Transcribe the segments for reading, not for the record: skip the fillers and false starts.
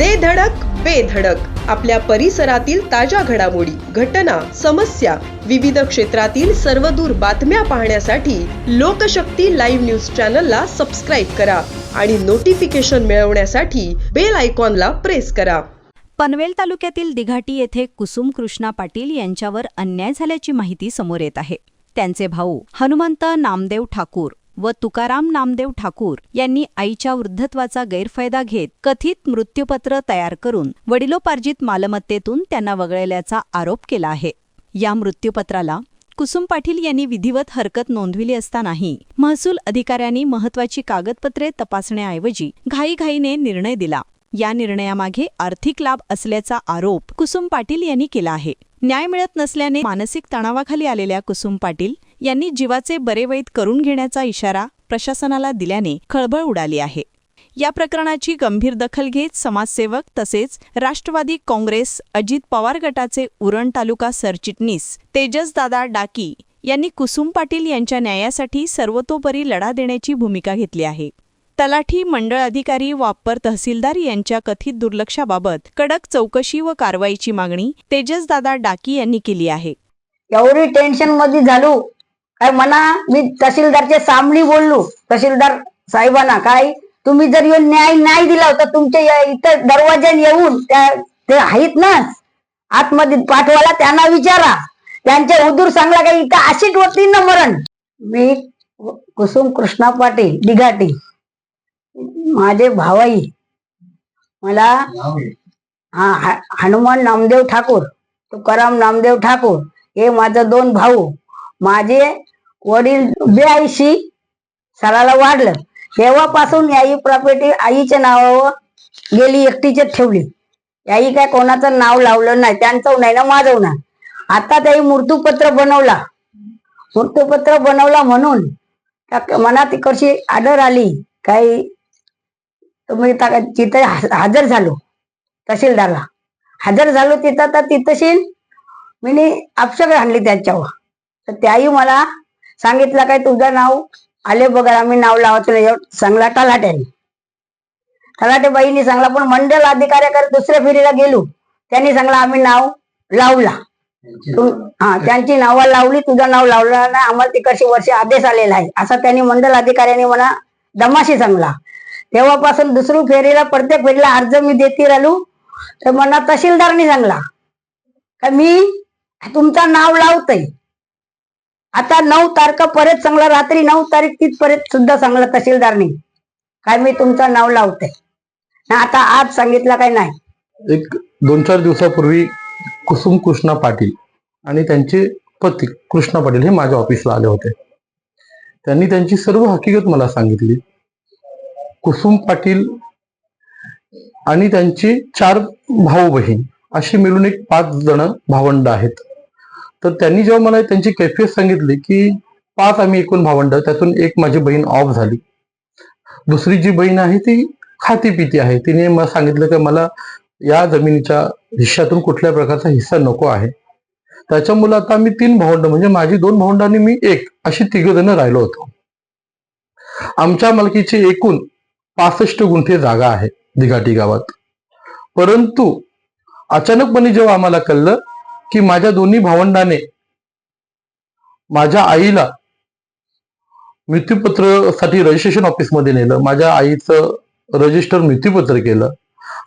दे धडक बेधडक आपल्या परिसरातील ताज्या घडामोडी, घटना, समस्या, विविध क्षेत्रातील सर्वदूर बातम्या पाहण्यासाठी लोकशक्ती लाईव्ह न्यूज चॅनलला सबस्क्राईब करा आणि नोटिफिकेशन मिळवण्यासाठी बेल आयकॉनला प्रेस करा. पनवेल तालुक्यातील दिघाटी येथे कुसुम कृष्णा पाटील यांच्यावर अन्याय झाल्याची माहिती समोर येत आहे. त्यांचे भाऊ हनुमंत नामदेव ठाकूर व तुकाराम नामदेव ठाकूर यांनी आईच्या वृद्धत्वाचा गैरफायदा घेत कथित मृत्यूपत्र तयार करून वडिलोपार्जित मालमत्तेतून त्यांना वगळल्याचा आरोप केला आहे. या मृत्यूपत्राला कुसुम पाटील यांनी विधिवत हरकत नोंदविली असतानाही महसूल अधिकाऱ्यांनी महत्त्वाची कागदपत्रे तपासण्याऐवजी घाईघाईने निर्णय दिला. या निर्णयामागे आर्थिक लाभ असल्याचा आरोप कुसुम पाटील यांनी केला आहे. न्याय मिळत नसल्याने मानसिक तणावाखाली आलेल्या कुसुम पाटील यांनी जीवाचे बरेवाईट करून घेण्याचा इशारा प्रशासनाला दिल्याने खळबळ उडाली आहे. या प्रकरणाची गंभीर दखल घेत समाजसेवक तसेच राष्ट्रवादी काँग्रेस अजित पवार गटाचे उरण तालुका सरचिटणीस तेजसदादा डाकी यांनी कुसुम पाटील यांच्या न्यायासाठी सर्वतोपरी लढा देण्याची भूमिका घेतली आहे. तलाठी, मंडळ अधिकारी व अप्पर तहसीलदार यांच्या कथित दुर्लक्षाबाबत कडक चौकशी व कारवाईची मागणी तेजसदादा डाकी यांनी केली आहे. एवढी टेन्शन मध्ये झालो काय म्हणा, मी तहसीलदारच्या सामने बोललो. तहसीलदार साहेबांना काय तुम्ही जर न्याय नाही दिला होता तुमच्या इथं दरवाज्याने येऊन ते आहेत ना आतमध्ये पाठवायला, त्यांना विचारा. त्यांच्या हुजूर सांगला काय इथं अशीच होती ना मरण. मी कुसुम कृष्णा पाटील दिघाटी, माझे भावाई मला हनुमान नामदेव ठाकूर, तुकाराम नामदेव ठाकूर हे माझे दोन भाऊ. माझे वडील 82 सालाला वाढलं तेव्हापासून याही प्रॉपर्टी आईच्या नावावर गेली, एकटीचे ठेवली. याही काय कोणाचं नाव लावलं नाही, त्यांचं नाही ना माझं नाही. आता त्याही मृत्यूपत्र बनवला म्हणून मनात तिकडची आदर आली काही तुम्ही तिथे हजर झालो. तहसीलदारला हजर झालो तिथं, तर तिथंशी मी अपशब्द आणली त्यांच्यावर. तर त्याही मला सांगितलं काय तुझं नाव आले बघा, आम्ही नाव लावत नाही सांगला तलाट्याने. तलाटे बाईनी सांगला, पण मंडल अधिकाऱ्याकडे दुसऱ्या फेरीला गेलो, त्यांनी सांगला आम्ही नाव लावला. त्यांची नावं लावली, तुझं नाव लावलं नाही, आम्हाला तिकडची वर्ष आदेश आलेला आहे असा त्यांनी मंडल अधिकाऱ्यांनी मला दमाशी सांगला. तेव्हापासून दुसरी फेरीला प्रत्येक फेरीला अर्ज मी देते राहिलो. तर मला तहसीलदारनी सांगला का मी तुमचं नाव लावतय. आता 9 तारखा परत सांगला, रात्री 9 तारीख तिथपर्यंत सुद्धा सांगला तहसीलदारनी काय मी तुमचं नाव लावतय. आता आज सांगितलं काय नाही. एक 2-4 दिवसापूर्वी कुसुम कृष्णा पाटील आणि त्यांचे पती कृष्णा पाटील हे माझ्या ऑफिसला आले होते. त्यांनी त्यांची सर्व हकीकत मला सांगितली. कुसुम पाटील आणि त्यांची 4 भाऊ बहीण अशी मिळून एक 5 जण भावंड आहेत. तर त्यांनी जेव्हा मला त्यांची कैफियत सांगितली की 5 आम्ही एकूण भावंड, त्यातून एक माझी बहीण ऑफ झाली, दुसरी जी बहीण आहे ती खाती पिती आहे, तिने मला सांगितलं की मला या जमिनीच्या हिश्श्यातून कुठल्या प्रकारचा हिस्सा नको आहे. त्याच्यामुळे आता आम्ही 3 भावंड म्हणजे माझी 2 भावंड आणि मी एक अशी 3 जण राहिलो होतो. आमच्या मालकीची एकूण 65 गुंठे जागा आहे दिघाटी गावात. परंतु अचानकपणे जेव्हा आम्हाला कळलं की माझ्या दोन्ही भावंडाने माझ्या आईला मृत्यूपत्रासाठी रजिस्ट्रेशन ऑफिसमध्ये नेलं, माझ्या आईचं रजिस्टर मृत्यूपत्र केलं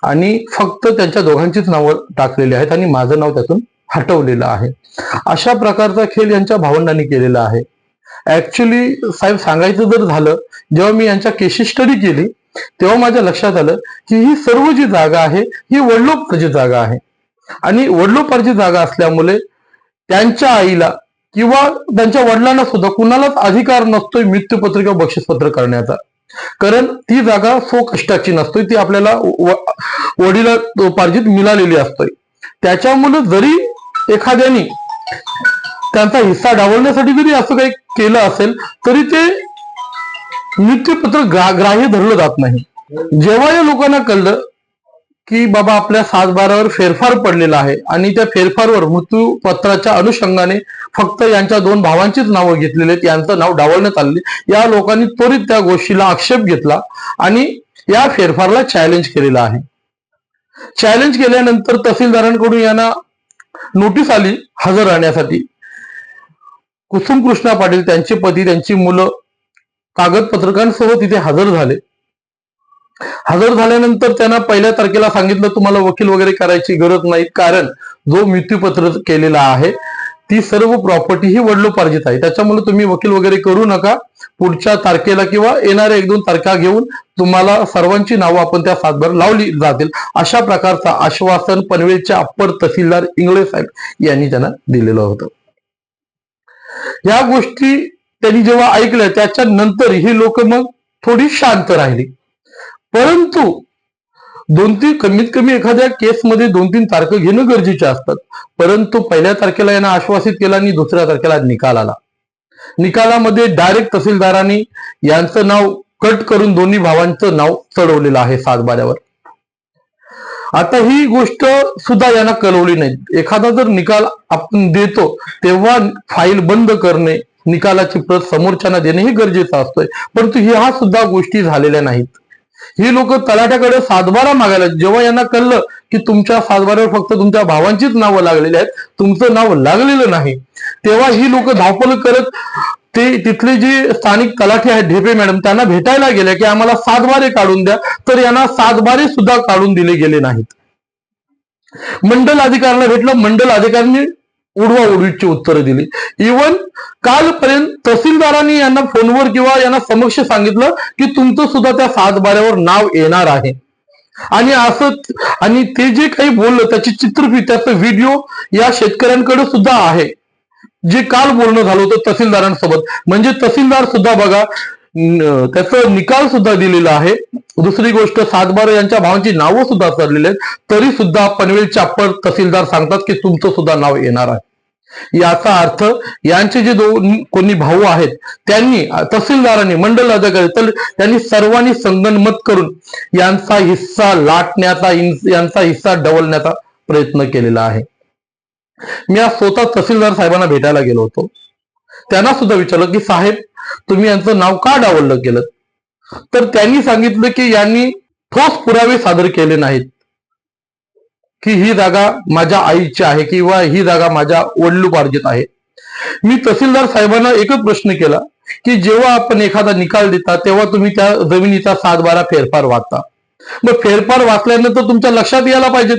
आणि फक्त त्यांच्या दोघांचीच नावं टाकलेली आहेत आणि माझं नाव त्यातून हटवलेलं आहे. अशा प्रकारचा खेळ यांच्या भावंडांनी केलेला आहे. ऍक्च्युली साहेब सांगायचं जर झालं, जेव्हा मी यांच्या केसेस स्टडी केली तेव्हा माझ्या लक्षात आलं की ही सर्व जी जागा आहे ही वडिलोपार्जित जागा आहे आणि वडिलोपार्जित जागा असल्यामुळे त्यांच्या आईला किंवा त्यांच्या वडिलांना सुद्धा कुणालाच अधिकार नसतोय मृत्यूपत्र किंवा बक्षीसपत्र करण्याचा. कारण ती जागा कष्टाची नसतोय, ती आपल्याला वडिलोपार्जित मिळालेली असतोय. त्याच्यामुळे जरी एखाद्याने त्यांचा हिस्सा डावलण्यासाठी जरी असं काही केलं असेल तरी ते मृत्यूपत्र ग्राह्य धरलं जात नाही. जेव्हा या लोकांना कळलं की बाबा आपल्या 7/12वर फेरफार पडलेला आहे आणि त्या फेरफारवर मृत्यूपत्राच्या अनुषंगाने फक्त यांच्या 2 भावांचीच नावं घेतलेली आहेत, यांचं नाव डावलण्यात आले, या लोकांनी त्वरित त्या गोष्टीला आक्षेप घेतला आणि या फेरफारला चॅलेंज केलेला आहे. चॅलेंज केल्यानंतर तहसीलदारांकडून यांना नोटीस आली हजर राहण्यासाठी. कुसुम कृष्णा पाटील, त्यांचे पती, त्यांची मुलं कागदपत्रकांसह तिथे हजर झाले. हजर झाल्यानंतर त्यांना 1 तारखेला सांगितलं तुम्हाला वकील वगैरे करायची गरज नाही, कारण जो मृत्यूपत्र केलेला आहे ती सर्व प्रॉपर्टी ही वडिलोपार्जित आहे, त्याच्यामुळे तुम्ही वकील वगैरे करू नका. पुढच्या तारखेला किंवा येणाऱ्या 1-2 तारखा घेऊन तुम्हाला सर्वांची नावं आपण त्या सातबार लावली जातील, अशा प्रकारचं आश्वासन पनवेलच्या अप्पर तहसीलदार इंगळे साहेब यांनी त्यांना दिलेलं होतं. या गोष्टी त्यांनी जेव्हा ऐकल्या त्याच्यानंतर ही लोक मग थोडी शांत राहिली. परंतु 2-3 कमीत कमी एखाद्या केसमध्ये 2-3 तारखा घेणं गरजेचे असतात. परंतु 1 तारखेला यांना आश्वासित केलं आणि 2 तारखेला निकाल आला. निकालामध्ये डायरेक्ट तहसीलदारांनी यांचं नाव कट करून दोन्ही भावांचं नाव चढवलेलं आहे सातबाऱ्यावर. आता ही गोष्ट सुद्धा यांना कळवली नाही. एखादा जर निकाल आपण देतो तेव्हा फाईल बंद करणे, निकालाची प्रत समोरच्यांना देणे हे गरजेचं असतंय. परंतु ह्या सुद्धा गोष्टी झालेल्या नाहीत. ही लोक तलाट्याकडे सातबारा मागायला, जेव्हा यांना कळलं की तुमच्या सातबाऱ्यावर फक्त तुमच्या भावांचीच नावं लागलेली आहेत, तुमचं नाव लागलेलं नाही, तेव्हा ही लोक धावपळ करत ते तिथले जे स्थानिक तलाठी आहेत ढेपे मॅडम त्यांना भेटायला गेले की आम्हाला सातबारे काढून द्या. तर यांना सातबारे सुद्धा काढून दिले गेले नाहीत. मंडल अधिकाऱ्यांना भेटलं, मंडल अधिकाऱ्यांनी उडवाउडवीची उत्तरं दिली. इव्हन कालपर्यंत तहसीलदारांनी यांना फोनवर किंवा यांना समक्ष सांगितलं की तुमचं सुद्धा त्या सातबाऱ्यावर नाव येणार आहे. आणि असं आणि ते जे काही बोललं त्याची चित्रफित, त्याचा व्हिडिओ या शेतकऱ्यांकडे सुद्धा आहे, जे काल बोलणं झालं होतं तहसीलदारांसोबत. म्हणजे तहसीलदार सुद्धा बघा त्याचा निकाल सुद्धा दिलेला आहे. दुसरी गोष्ट, सातबारा यांच्या भावांची नावं सुद्धा चढलेली आहेत, तरी सुद्धा पनवेलचे अप्पर तहसीलदार सांगतात की तुमचं सुद्धा नाव येणार आहे. याचा अर्थ यांचे जे कोणी भाऊ आहेत त्यांनी, तहसीलदारांनी, मंडल अधिकारी, तर त्यांनी सर्वांनी संगनमत करून यांचा हिस्सा लाटण्याचा, यांचा हिस्सा डवलण्याचा प्रयत्न केलेला आहे. मी आज स्वतः तहसीलदार साहेबांना भेटायला गेलो होतो. त्यांना सुद्धा विचारलं की साहेब तुम्ही यांचं नाव का डावललं केलं. तर त्यांनी सांगितलं की यांनी ठोस पुरावे सादर केले नाहीत की ही जागा माझ्या आईची आहे किंवा ही जागा माझ्या वडिलोपार्जित आहे. मी तहसीलदार साहेबांना एकच प्रश्न केला की जेव्हा आपण एखादा निकाल देता तेव्हा तुम्ही त्या जमिनीचा सातबारा फेरफार वाचता. मग फेरफार वाचल्यानंतर तुमच्या लक्षात यायला पाहिजेत.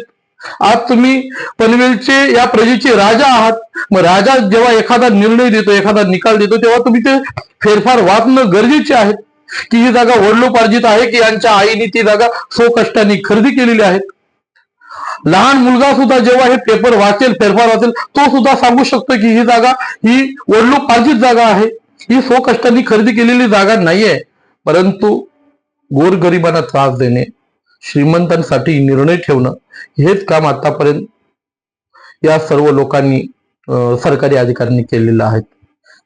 आज तुम्ही पनवेलचे या प्रजेचे राजा आहात. मग राजा जेव्हा एखादा निर्णय देतो, एखादा निकाल देतो, तेव्हा तुम्ही ते फेरफार वाचणं गरजेचे आहे की ही जागा वडिलोपार्जित आहे की यांच्या आईने ती जागा स्वकष्टाने खरेदी केलेली आहे. लहान मुलगा सुद्धा जेव्हा हे पेपर वाचेल, फेरफार वाचेल, तो सुद्धा सांगू शकतो की ही जागा ही वडिलोपार्जित जागा आहे, ही स्वकष्टाने खरेदी केलेली जागा नाहीये. परंतु गोरगरिबांना त्रास देणे, श्रीमंतांसाठी निर्णय ठेवणं, हेच काम आतापर्यंत या सर्व लोकांनी, सरकारी अधिकाऱ्यांनी केलेलं आहे.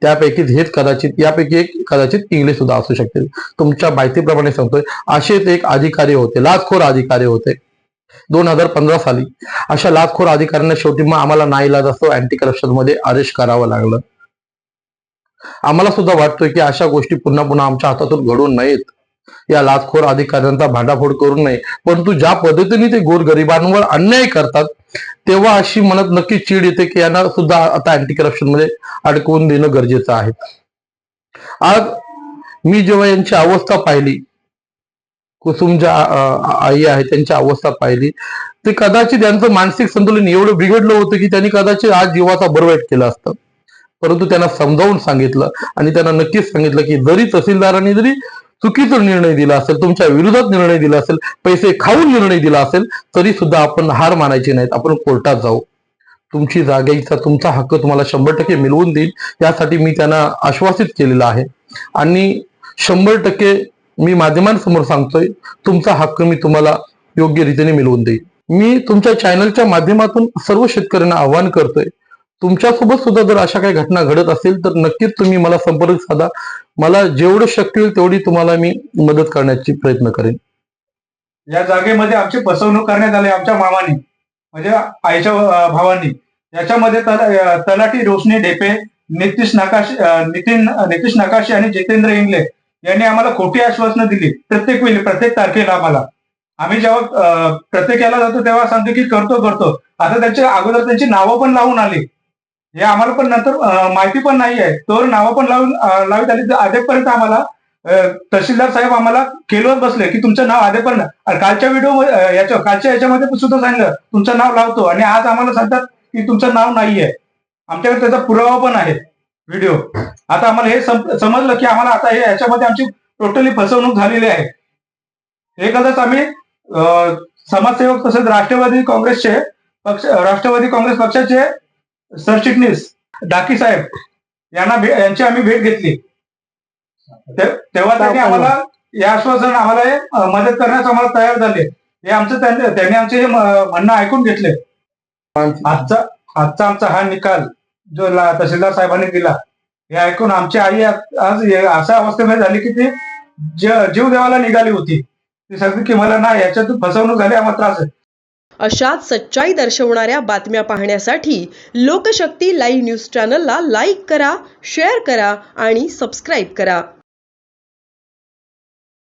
त्यापैकी हेच कदाचित, यापैकी एक कदाचित इंग्लिश सुद्धा असू शकते. तुमच्या माहितीप्रमाणे सांगतोय, असेच एक अधिकारी होते, लाचखोर अधिकारी होते 2015 साली. अशा लाचखोर अधिकाऱ्यांना शेवटी मग आम्हाला नाईलाज असतो अँटी करप्शन मध्ये अरेस्ट करावं लागलं. आम्हाला सुद्धा वाटतोय की अशा गोष्टी पुन्हा पुन्हा आमच्या हातातून घडून नयेत. या लाचखोर अधिकाऱ्यांचा भांडाफोड करू नये. परंतु ज्या पद्धतीने ते गोरगरिबांवर अन्याय करतात तेव्हा अशी मनात नक्की चीड येते की यांना सुद्धा आता अँटी करप्शन मध्ये अडकवून देणं गरजेचं आहे. आज मी जेव्हा यांची अवस्था पाहिली, कुसुम ज्या आई आहे त्यांची अवस्था पाहिली, ते कदाचित यांचं मानसिक संतुलन एवढं बिघडलं होतं की त्यांनी कदाचित आज जीवाचा बरवाईट केला असतं. परंतु त्यांना समजावून सांगितलं आणि त्यांना नक्कीच सांगितलं की जरी तहसीलदारांनी जरी चुकीचा निर्णय दिला असेल, तुमच्या विरोधात निर्णय दिला असेल, पैसे खाऊन निर्णय दिला असेल, तरी सुद्धा आपण हार मानायची नाहीत. आपण कोर्टात जाऊ, तुमची जागेचा तुमचा हक्क तुम्हाला 100% मिळवून देईल, यासाठी मी त्यांना आश्वासित केलेलं आहे. आणि 100% मी माध्यमांसमोर सांगतोय, तुमचा हक्क मी तुम्हाला योग्य रीतीने मिळवून देईल. मी तुमच्या चॅनलच्या माध्यमातून सर्व शेतकऱ्यांना आवाहन करतोय, तुमच्यासोबत सुद्धा जर अशा काही घटना घडत असेल तर नक्कीच तुम्ही मला संपर्क साधा. मला जेवढं शक्य होईल तेवढी तुम्हाला मी मदत करण्याची प्रयत्न करेन. या जागेमध्ये आमची फसवणूक करण्यात आली आमच्या मामानी, म्हणजे आईच्या भावांनी. याच्यामध्ये तलाठी रोशनी ढेपे, नितीश नकाशे आणि जितेंद्र इंगले यांनी आम्हाला खोटी आश्वासनं दिली प्रत्येक तारखेला आम्हाला. आम्ही जेव्हा प्रत्येक याला जातो तेव्हा सांगतो की करतो. आता त्याचे अगोदर त्यांची नावं पण लावून आली, हे आम्हाला पण नंतर माहिती पण नाही आहे. तर नावं पण लावित आली. आधीपर्यंत आम्हाला तहसीलदार साहेब आम्हाला केलवत बसले की तुमचं नाव आधीपर्यंत, कालच्या व्हिडिओ कालच्या याच्यामध्ये सुद्धा सांगितलं तुमचं नाव लावतो, आणि आज आम्हाला सांगतात की तुमचं नाव नाहीये. आमच्याकडे त्याचा पुरावा पण आहे, व्हिडिओ. आता आम्हाला हे समजलं की आम्हाला आता हे याच्यामध्ये आमची टोटली फसवणूक झालेली आहे. एखादच आम्ही समाजसेवक तसेच राष्ट्रवादी काँग्रेस पक्षाचे सरचिटणीस डाकी साहेब यांची आम्ही भेट घेतली. तेव्हा त्यांनी आम्हाला हे आश्वासन, आम्हाला मदत करण्यास आम्हाला तयार झाले. हे त्यांनी आमचे म्हणणं ऐकून घेतले. आजचा आमचा हा निकाल जो तहसीलदार साहेबांनी दिला, हे ऐकून आमची आई आज अशा अवस्थेमध्ये झाली की ती जीव देवाला निघाली होती. ती सांगते की मला ना याच्यातून फसवणूक झाली, आम्हाला त्रास आहे. अशाच सच्चाई दर्शवणाऱ्या बातम्या पाहण्यासाठी लोकशक्ती लाईव्ह न्यूज चॅनलला लाईक करा, शेअर करा आणि सबस्क्राईब करा.